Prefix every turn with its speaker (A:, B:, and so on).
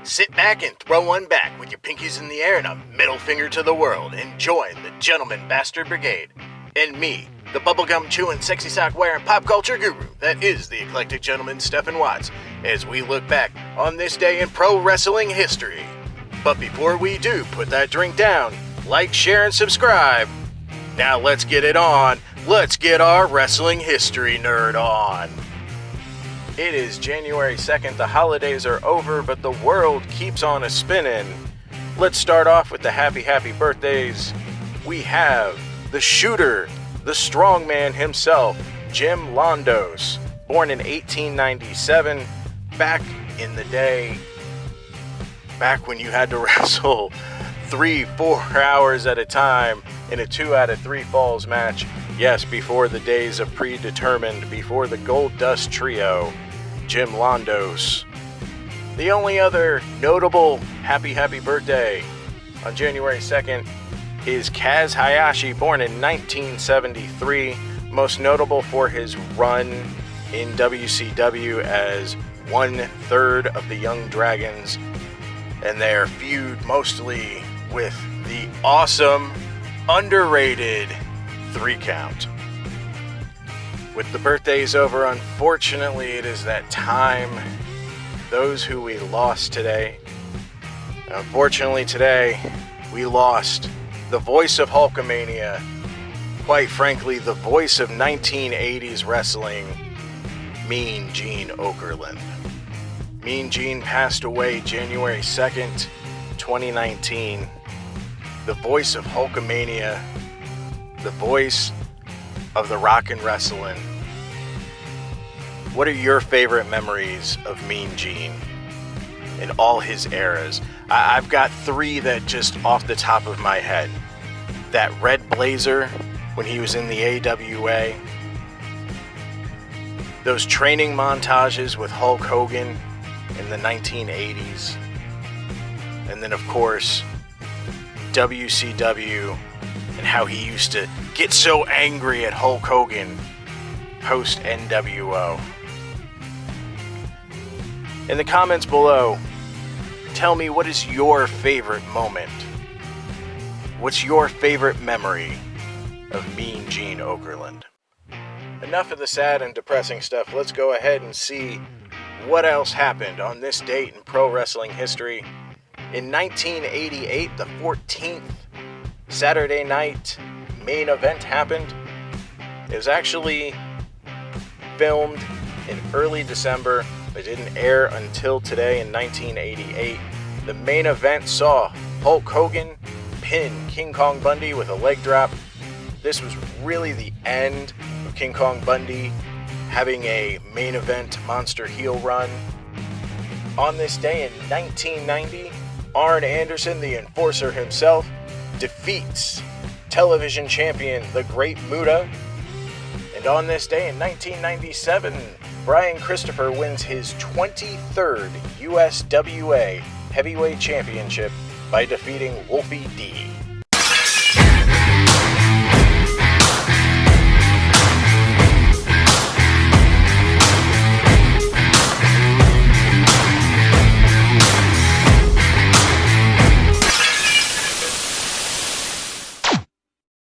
A: Sit back and throw one back with your pinkies in the air and a middle finger to the world and join the Gentleman Bastard Brigade. And me, the bubblegum chewing, sexy sock wearing pop culture guru that is the eclectic gentleman Stephen Watts, as we look back on this day in pro wrestling history. But before we do put that drink down, like, share, and subscribe. Now let's get it on. Let's get our wrestling history nerd on. It is January 2nd, the holidays are over, but the world keeps on a-spinning. Let's start off with the happy birthdays. We have the shooter, the strongman himself, Jim Londos, born in 1897, back in the day, back when you had to wrestle 3-4 hours at a time in a 2 out of 3 falls match. Yes, before the days of predetermined, before the Gold Dust Trio, Jim Londos. The only other notable happy birthday on January 2nd is Kaz Hayashi, born in 1973, most notable for his run in WCW as 1/3 of the Young Dragons, and their feud mostly with the awesome, underrated 3 Count. With the birthdays over, unfortunately, it is that time. Those who we lost today. Unfortunately, today, we lost the voice of Hulkamania. Quite frankly, the voice of 1980s wrestling, Mean Gene Okerlund. Mean Gene passed away January 2nd, 2019. The voice of Hulkamania. The voice of the Rockin' Wrestling. What are your favorite memories of Mean Gene in all his eras? I've got 3 that just off the top of my head. That red blazer when he was in the AWA. Those training montages with Hulk Hogan in the 1980s. And then, of course, WCW and how he used to get so angry at Hulk Hogan post NWO. In the comments below, tell me, what is your favorite moment? What's your favorite memory of Mean Gene Okerlund? Enough of the sad and depressing stuff. Let's go ahead and see what else happened on this date in pro wrestling history. In 1988, the 14th Saturday night main event happened. It was actually filmed in early December, but didn't air until today in 1988. The main event saw Hulk Hogan pin King Kong Bundy with a leg drop. This was really the end of King Kong Bundy having a main event monster heel run. On this day in 1990, Arn Anderson, the Enforcer himself, defeats television champion The Great Muta. And on this day in 1997, Brian Christopher wins his 23rd USWA Heavyweight Championship by defeating Wolfie D.